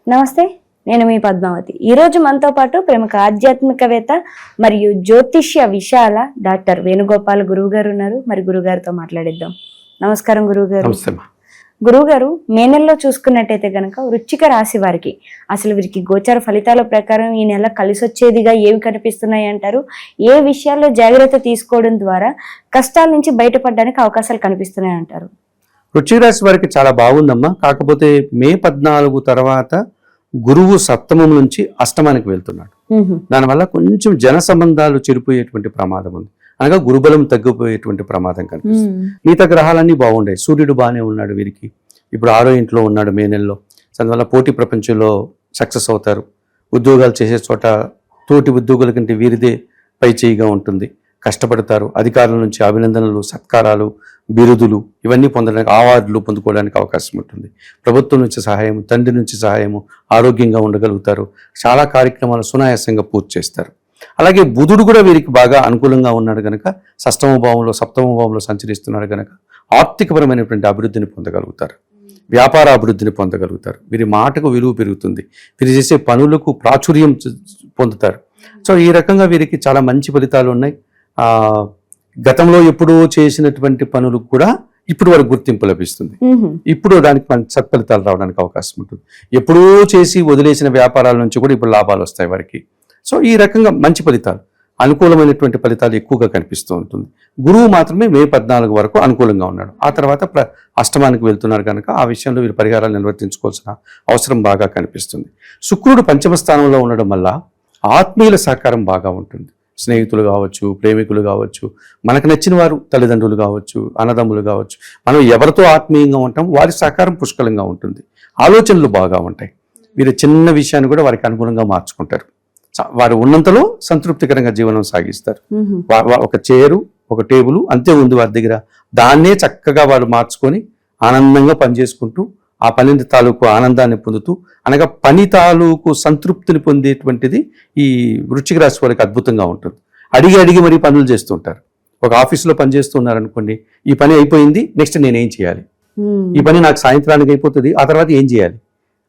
నమస్తే, నేను మీ పద్మావతి. ఈరోజు మనతో పాటు ప్రముఖ ఆధ్యాత్మికవేత్త మరియు జ్యోతిష్య విశాల డాక్టర్ వేణుగోపాల్ గురువు గారు ఉన్నారు. మరి గురుగారితో మాట్లాడిద్దాం. నమస్కారం గురువుగారు. గురువుగారు, మే నెలలో చూసుకున్నట్టయితే గనక వృశ్చిక రాశి వారికి అసలు వీరికి గోచార ఫలితాల ప్రకారం ఈ నెల కలిసి వచ్చేదిగా ఏమి కనిపిస్తున్నాయి అంటారు? ఏ విషయాల్లో జాగ్రత్త తీసుకోవడం ద్వారా కష్టాల నుంచి బయటపడడానికి అవకాశాలు కనిపిస్తున్నాయి అంటారు? వృశ్చిక రాశి వారికి చాలా బాగుందమ్మా. కాకపోతే మే 14 తర్వాత గురువు సప్తమం నుంచి అష్టమానికి వెళ్తున్నాడు. దానివల్ల కొంచెం జన సంబంధాలు చెడిపోయేటువంటి ప్రమాదం ఉంది. అనగా గురుబలం తగ్గిపోయేటువంటి ప్రమాదం కనిపిస్తుంది. మిగతా గ్రహాలన్నీ బాగుండే. సూర్యుడు బాగానే ఉన్నాడు వీరికి. ఇప్పుడు 6వ ఇంట్లో ఉన్నాడు మే నెలలో. దానివల్ల పోటీ ప్రపంచంలో సక్సెస్ అవుతారు. ఉద్యోగాలు చేసే చోట తోటి ఉద్యోగుల కంటే వీరిదే పై చేయిగా ఉంటుంది. కష్టపడతారు. అధికారుల నుంచి అభినందనలు, సత్కారాలు, బిరుదులు ఇవన్నీ పొందడానికి, అవార్డులు పొందుకోవడానికి అవకాశం ఉంటుంది. ప్రభుత్వం నుంచి సహాయం, తండ్రి నుంచి సహాయము, ఆరోగ్యంగా ఉండగలుగుతారు. చాలా కార్యక్రమాలు సునాయాసంగా పూర్తి చేస్తారు. అలాగే బుధుడు కూడా వీరికి బాగా అనుకూలంగా ఉన్నాడు కనుక షష్టమ భావంలో, సప్తమ భావంలో సంచరిస్తున్నాడు కనుక ఆర్థికపరమైనటువంటి అభివృద్ధిని పొందగలుగుతారు. వ్యాపార అభివృద్ధిని పొందగలుగుతారు. వీరి మాటకు విలువ పెరుగుతుంది. వీరు చేసే పనులకు ప్రాచుర్యం పొందుతారు. సో ఈ రకంగా వీరికి చాలా మంచి ఫలితాలు ఉన్నాయి. గతంలో ఎప్పుడూ చేసినటువంటి పనులకు కూడా ఇప్పుడు వరకు గుర్తింపు లభిస్తుంది. ఇప్పుడు దానికి సత్ఫలితాలు రావడానికి అవకాశం ఉంటుంది. ఎప్పుడూ చేసి వదిలేసిన వ్యాపారాల నుంచి కూడా ఇప్పుడు లాభాలు వస్తాయి వారికి. సో ఈ రకంగా మంచి ఫలితాలు, అనుకూలమైనటువంటి ఫలితాలు ఎక్కువగా కనిపిస్తూ ఉంటుంది. గురువు మాత్రమే మే 14 వరకు అనుకూలంగా ఉన్నాడు. ఆ తర్వాత అష్టమానికి వెళ్తున్నారు కనుక ఆ విషయంలో వీరు పరిహారాలు నిర్వర్తించుకోవాల్సిన అవసరం బాగా కనిపిస్తుంది. శుక్రుడు పంచమ స్థానంలో ఉండడం వల్ల ఆత్మీయుల సహకారం బాగా ఉంటుంది. స్నేహితులు కావచ్చు, ప్రేమికులు కావచ్చు, మనకు నచ్చిన వారు, తల్లిదండ్రులు కావచ్చు, అన్నదమ్ములు కావచ్చు, మనం ఎవరితో ఆత్మీయంగా ఉంటాం వారి సహకారం పుష్కలంగా ఉంటుంది. ఆలోచనలు బాగా ఉంటాయి. వీరు చిన్న విషయాన్ని కూడా వారికి అనుగుణంగా మార్చుకుంటారు. వారు ఉన్నంతలో సంతృప్తికరంగా జీవనం సాగిస్తారు. ఒక చైరు, ఒక టేబుల్ అంతే ఉంది వారి దగ్గర. దాన్నే చక్కగా వారు మార్చుకొని ఆనందంగా పనిచేసుకుంటూ ఆ పని తాలూకు ఆనందాన్ని పొందుతూ, అనగా పని తాలూకు సంతృప్తిని పొందేటువంటిది ఈ వృశ్చిక రాశి వారికి అద్భుతంగా ఉంటుంది. అడిగి అడిగి మరీ పనులు చేస్తుంటారు. ఒక ఆఫీసులో పనిచేస్తూ ఉన్నారనుకోండి, ఈ పని అయిపోయింది, నెక్స్ట్ నేనేం చేయాలి, ఈ పని నాకు సాయంత్రానికి అయిపోతుంది, ఆ తర్వాత ఏం చేయాలి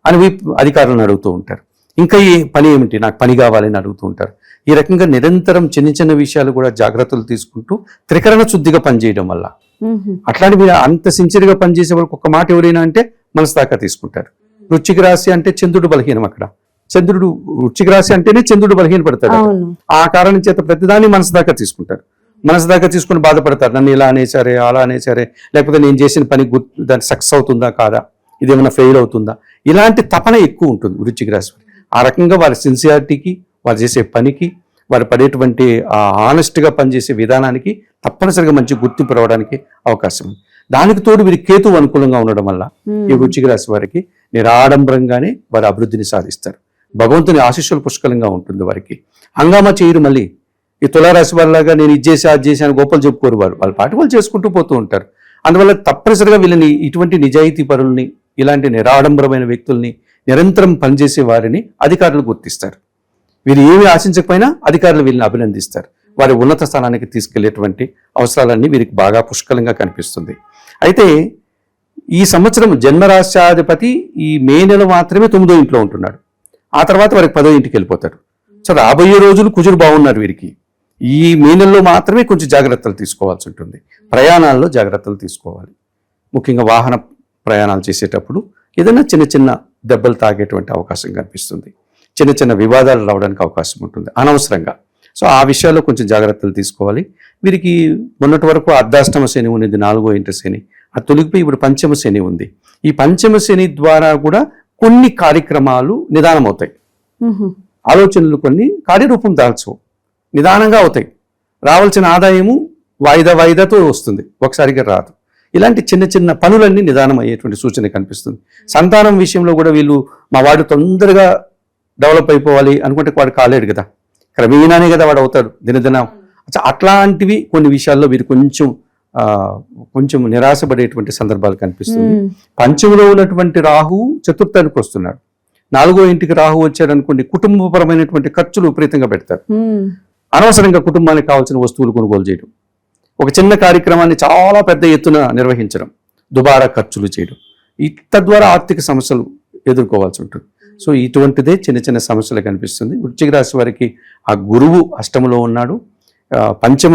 అని అధికారులను అడుగుతూ ఉంటారు. ఇంకా ఈ పని ఏమిటి, నాకు పని కావాలని అడుగుతూ ఉంటారు. ఈ రకంగా నిరంతరం చిన్న చిన్న విషయాలు కూడా జాగ్రత్తలు తీసుకుంటూ త్రికరణ శుద్ధిగా పనిచేయడం వల్ల, అట్లాంటి మీరు అంత సిన్సియర్గా పనిచేసే వాళ్ళకి ఒక మాట ఎవరైనా అంటే మనసు దాకా తీసుకుంటారు. వృశ్చిక రాశి అంటే చంద్రుడు బలహీనం. అక్కడ చంద్రుడు, వృశ్చిక రాశి అంటేనే చంద్రుడు బలహీనపడతాడు. ఆ కారణం చేత ప్రతిదాన్ని మనసు దాకా తీసుకుంటారు. మనసు దాకా తీసుకుని బాధపడతారు. నన్ను ఇలా అనేసారే, అలా అనేసారే, లేకపోతే నేను చేసిన పని దాన్ని సక్సెస్ అవుతుందా కాదా, ఇదేమైనా ఫెయిల్ అవుతుందా, ఇలాంటి తపన ఎక్కువ ఉంటుంది వృశ్చిక రాశి. ఆ రకంగా వారి సిన్సియారిటీకి, వారు చేసే పనికి, వారు పడేటువంటి ఆనెస్ట్గా పనిచేసే విధానానికి తప్పనిసరిగా మంచి గుర్తింపు రావడానికి అవకాశం ఉంది. దానికి తోడు వీరి కేతువు అనుకూలంగా ఉండడం వల్ల ఈ వృశ్చిక రాశి వారికి నిరాడంబరంగానే వారి అభివృద్ధిని సాధిస్తారు. భగవంతుని ఆశీస్సులు పుష్కలంగా ఉంటుంది వారికి. హంగామా చేయరు. మళ్ళీ ఈ తులారాశి వారిలాగా నేను ఇది చేసి అది చేశాను గొప్పలు చెప్పుకోరు. వాళ్ళ పాటి వాళ్ళు చేసుకుంటూ పోతూ ఉంటారు. అందువల్ల తప్పనిసరిగా వీళ్ళని, ఇటువంటి నిజాయితీ పరుల్ని, ఇలాంటి నిరాడంబరమైన వ్యక్తుల్ని, నిరంతరం పనిచేసే వారిని అధికారులు గుర్తిస్తారు. వీరు ఏమి ఆశించకపోయినా అధికారులు వీళ్ళని అభినందిస్తారు. వారి ఉన్నత స్థానానికి తీసుకెళ్లేటువంటి అవసరాలన్నీ వీరికి బాగా పుష్కలంగా కనిపిస్తుంది. అయితే ఈ సంవత్సరం జన్మరాశ్యాధిపతి ఈ మే నెల మాత్రమే 9వ ఇంట్లో ఉంటున్నాడు. ఆ తర్వాత వారికి 10వ ఇంటికి వెళ్ళిపోతాడు. సో రాబోయే రోజులు కుజుడు బాగున్నారు వీరికి. ఈ మే నెలలో మాత్రమే కొంచెం జాగ్రత్తలు తీసుకోవాల్సి ఉంటుంది. ప్రయాణాల్లో జాగ్రత్తలు తీసుకోవాలి. ముఖ్యంగా వాహన ప్రయాణాలు చేసేటప్పుడు ఏదైనా చిన్న చిన్న దెబ్బలు తాగేటువంటి అవకాశం కనిపిస్తుంది. చిన్న చిన్న వివాదాలు రావడానికి అవకాశం ఉంటుంది అనవసరంగా. సో ఆ విషయాల్లో కొంచెం జాగ్రత్తలు తీసుకోవాలి. వీరికి మొన్నటి వరకు అర్ధాష్టమ శని ఉన్నది, 4వ ఇంటి శని, అది తొలగిపోయి ఇప్పుడు పంచమ శని ఉంది. ఈ పంచమ శని ద్వారా కూడా కొన్ని కార్యక్రమాలు నిదానం అవుతాయి. ఆలోచనలు కొన్ని కార్యరూపం దాల్చవు, నిదానంగా అవుతాయి. రావాల్సిన ఆదాయము వాయిదాతో వస్తుంది, ఒకసారిగా రాదు. ఇలాంటి చిన్న చిన్న పనులన్నీ నిదానం అయ్యేటువంటి సూచన కనిపిస్తుంది. సంతానం విషయంలో కూడా వీళ్ళు మా వాడు తొందరగా డెవలప్ అయిపోవాలి అనుకుంటే వాడు కాలేడు కదా, క్రమేణానే కదా వాడు అవుతాడు దినదినం. అట్లాంటివి కొన్ని విషయాల్లో వీరు కొంచెం నిరాశపడేటువంటి సందర్భాలు కనిపిస్తుంది. పంచములో ఉన్నటువంటి రాహు చతుర్థానికి వస్తున్నాడు. 4వ ఇంటికి రాహు వచ్చాడు అనుకోండి, కుటుంబపరమైనటువంటి ఖర్చులు విపరీతంగా పెడతారు. అనవసరంగా కుటుంబానికి కావాల్సిన వస్తువులు కొనుగోలు చేయడం, ఒక చిన్న కార్యక్రమాన్ని చాలా పెద్ద ఎత్తున నిర్వహించడం, దుబారా ఖర్చులు చేయడం, తద్వారా ఆర్థిక సమస్యలు ఎదుర్కోవాల్సి ఉంటుంది. సో ఇటువంటిదే చిన్న చిన్న సమస్యలు కనిపిస్తుంది. వృశ్చిక రాశి వారికి ఆ గురువు అష్టములో ఉన్నాడు, పంచమ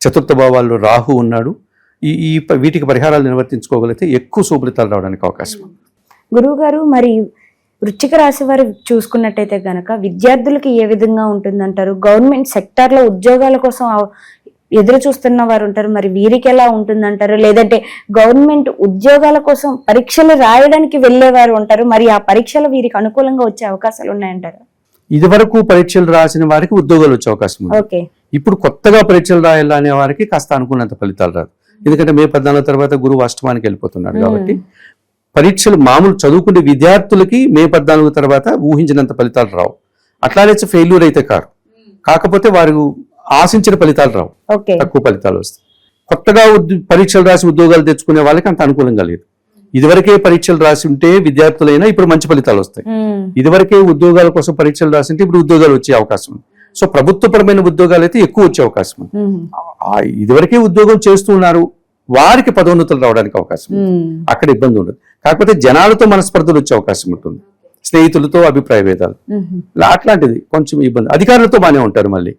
చతుర్థ భావాల్లో రాహు ఉన్నాడు. వీటికి పరిహారాలు నిర్వర్తించుకోగలిగితే ఎక్కువ శుభలితాలు రావడానికి అవకాశం ఉంది. గురువు గారు, మరి వృశ్చిక రాశి వారు చూసుకున్నట్టయితే గనక విద్యార్థులకి ఏ విధంగా ఉంటుందంటారు? గవర్నమెంట్ సెక్టార్లో ఉద్యోగాల కోసం ఎదురు చూస్తున్న వారు ఉంటారు, మరి వీరికి ఎలా ఉంటుందంటారు? లేదంటే గవర్నమెంట్ ఉద్యోగాల కోసం పరీక్షలు రాయడానికి వెళ్ళేవారు ఉంటారు, మరి ఆ పరీక్షలు వీరికి అనుకూలంగా వచ్చే అవకాశాలు ఉన్నాయంటారు? ఇదివరకు పరీక్షలు రాసిన వారికి ఉద్యోగాలు వచ్చే అవకాశం ఉంది. ఓకే. ఇప్పుడు కొత్తగా పరీక్షలు రాయాలనే వారికి కాస్త అనుకున్నంత ఫలితాలు రాదు. ఎందుకంటే మే 14 తర్వాత గురువు అష్టమానికి వెళ్ళిపోతున్నాడు కాబట్టి పరీక్షలు మామూలు చదువుకునే విద్యార్థులకి మే 14 తర్వాత ఊహించినంత ఫలితాలు రావు. అట్లానే ఫెయిల్యూర్ అయితే కాకపోతే వారు ఆశించిన ఫలితాలు రావు, తక్కువ ఫలితాలు వస్తాయి. కొత్తగా పరీక్షలు రాసి ఉద్యోగాలు తెచ్చుకునే వాళ్ళకి అంత అనుకూలంగా లేదు. ఇదివరకే పరీక్షలు రాసి ఉంటే విద్యార్థులైనా ఇప్పుడు మంచి ఫలితాలు వస్తాయి. ఇదివరకే ఉద్యోగాల కోసం పరీక్షలు రాసి ఉంటే ఇప్పుడు ఉద్యోగాలు వచ్చే అవకాశం ఉంది. సో ప్రభుత్వపరమైన ఉద్యోగాలు అయితే ఎక్కువ వచ్చే అవకాశం ఉంది. ఇదివరకే ఉద్యోగం చేస్తున్నారు వారికి పదోన్నతులు రావడానికి అవకాశం ఉంది, అక్కడ ఇబ్బంది ఉండదు. కాకపోతే జనాలతో మనస్పర్ధలు వచ్చే అవకాశం ఉంటుంది, స్నేహితులతో అభిప్రాయ భేదాలు, అట్లాంటిది కొంచెం ఇబ్బంది. అధికారులతో బాగానే ఉంటారు, మళ్ళీ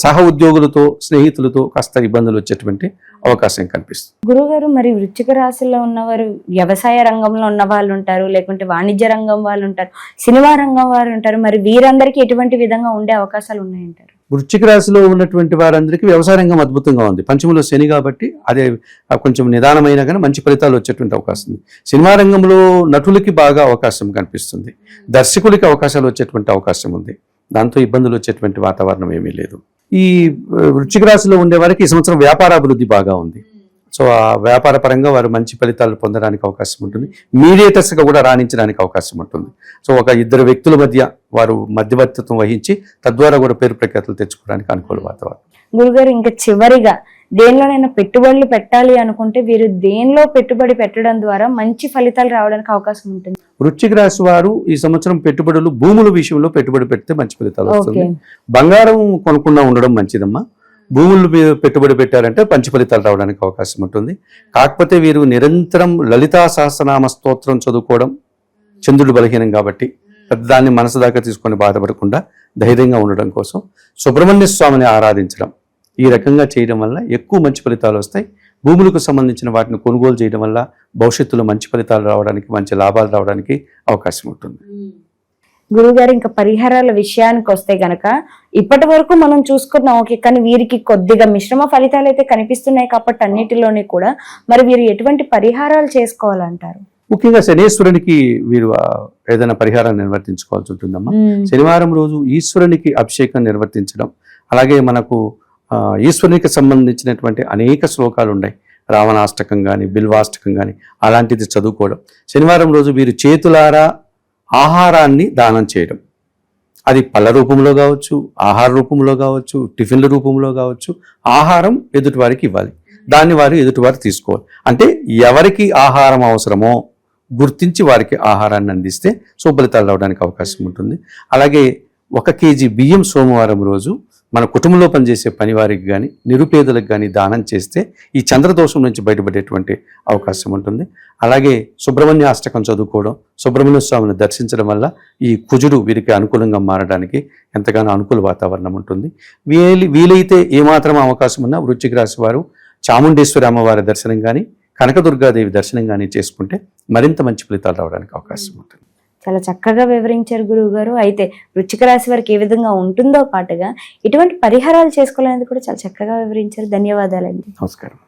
సహ ఉద్యోగులతో స్నేహితులతో కాస్త ఇబ్బందులు వచ్చేటువంటి అవకాశం కనిపిస్తుంది. గురుగారు, మరి వృశ్చిక రాశిలో ఉన్నవారు వ్యవసాయ రంగంలో ఉన్న వాళ్ళు ఉంటారు, లేకుంటే వాణిజ్య రంగం వాళ్ళు ఉంటారు, సినిమా రంగం వారు ఉంటారు, మరి వీరందరికీ ఎటువంటి విధంగా ఉండే అవకాశాలు ఉన్నాయంటారు? వృశ్చిక రాశిలో ఉన్నటువంటి వారందరికీ వ్యవసాయ రంగం అద్భుతంగా ఉంది. పంచములో శని కాబట్టి అదే కొంచెం నిదానమైన కానీ మంచి ఫలితాలు వచ్చేటువంటి అవకాశం ఉంది. సినిమా రంగంలో నటులకి బాగా అవకాశం కనిపిస్తుంది, దర్శకులకి అవకాశాలు వచ్చేటువంటి అవకాశం ఉంది. దాంతో ఇబ్బందులు వచ్చేటువంటి వాతావరణం ఏమీ లేదు. ఈ వృశ్చిక రాశిలో ఉండే వారికి ఈ సంవత్సరం వ్యాపారాభివృద్ధి బాగా ఉంది. సో ఆ వ్యాపార పరంగా వారు మంచి ఫలితాలు పొందడానికి అవకాశం ఉంటుంది, మీడియేటర్స్గా కూడా రాణించడానికి అవకాశం ఉంటుంది. సో ఒక ఇద్దరు వ్యక్తుల మధ్య వారు మధ్యవర్తిత్వం వహించి తద్వారా కూడా పేరు ప్రఖ్యాతులు తెచ్చుకోవడానికి అనుకూల వాతావరణం. గురుగారు, ఇంకా చివరిగా దేనిలోనైనా పెట్టుబడులు పెట్టాలి అనుకుంటే వీరు దేనిలో పెట్టుబడి పెట్టడం ద్వారా మంచి ఫలితాలు రావడానికి అవకాశం ఉంటుంది? వృశ్చిక రాశి వారు ఈ సంవత్సరం పెట్టుబడులు భూముల విషయంలో పెట్టుబడి పెడితే మంచి ఫలితాలు వస్తుంది. బంగారం కొనకుండా ఉండడం మంచిదమ్మా. భూముల మీద పెట్టుబడి పెట్టారంటే మంచి ఫలితాలు రావడానికి అవకాశం ఉంటుంది. కాకపోతే వీరు నిరంతరం లలితా సహస్రనామ స్తోత్రం చదువుకోవడం, చంద్రుడు బలహీనం కాబట్టి దాన్ని మనసు దాకా తీసుకొని బాధపడకుండా ధైర్యంగా ఉండడం కోసం సుబ్రహ్మణ్య స్వామిని ఆరాధించడం, ఈ రకంగా చేయడం వల్ల ఎక్కువ మంచి ఫలితాలు వస్తాయి. భూములకు సంబంధించిన వాటిని కొనుగోలు చేయడం వల్ల భవిష్యత్తులో మంచి ఫలితాలు రావడానికి, మంచి లాభాలు రావడానికి అవకాశం ఉంటుంది. గురుగారు, ఇంకా పరిహారాల విషయానికి వస్తే గనక ఇప్పటి వరకు మనం చూసుకున్నాం, ఓకే, కానీ వీరికి కొద్దిగా మిశ్రమ ఫలితాలు అయితే కనిపిస్తున్నాయి కాబట్టి అన్నిటిలోనే కూడా మరి వీరు ఎటువంటి పరిహారాలు చేసుకోవాలంటారు? ముఖ్యంగా శనేశ్వరునికి వీరు ఏదైనా పరిహారాన్ని నిర్వర్తించుకోవాల్సి ఉంటుందమ్మా. శనివారం రోజు ఈశ్వరునికి అభిషేకం నిర్వర్తించడం, అలాగే మనకు ఈశ్వరునికి సంబంధించినటువంటి అనేక శ్లోకాలు ఉన్నాయి, రావణాష్టకం కానీ బిల్వాష్టకం కానీ అలాంటిది చదువుకోవడం. శనివారం రోజు వీరు చేతులారా ఆహారాన్ని దానం చేయడం, అది పళ్ళ రూపంలో కావచ్చు, ఆహార రూపంలో కావచ్చు, టిఫిన్ల రూపంలో కావచ్చు, ఆహారం ఎదుటివారికి ఇవ్వాలి, దాన్ని వారు ఎదుటివారు తీసుకోవాలి. అంటే ఎవరికి ఆహారం అవసరమో గుర్తించి వారికి ఆహారాన్ని అందిస్తే శుభఫలితాలు రావడానికి అవకాశం ఉంటుంది. అలాగే 1 కేజీ బియ్యం సోమవారం రోజు మన కుటుంబంలో పనిచేసే పని వారికి కానీ నిరుపేదలకు కానీ దానం చేస్తే ఈ చంద్రదోషం నుంచి బయటపడేటువంటి అవకాశం ఉంటుంది. అలాగే సుబ్రహ్మణ్య అష్టకం చదువుకోవడం, సుబ్రహ్మణ్య స్వామిని దర్శించడం వల్ల ఈ కుజుడు వీరికి అనుకూలంగా మారడానికి ఎంతగానో అనుకూల వాతావరణం ఉంటుంది. వీలైతే ఏమాత్రం అవకాశం ఉన్నా వృశ్చిక రాశి వారు చాముండేశ్వరి అమ్మవారి దర్శనం కానీ కనకదుర్గాదేవి దర్శనం కానీ చేసుకుంటే మరింత మంచి ఫలితాలు రావడానికి అవకాశం ఉంటుంది. చాలా చక్కగా వివరించారు గురువు గారు. అయితే వృశ్చిక రాశి వారికి ఏ విధంగా ఉంటుందో పాటుగా ఇటువంటి పరిహారాలు చేసుకోవాలనేది కూడా చాలా చక్కగా వివరించారు. ధన్యవాదాలండి. నమస్కారం.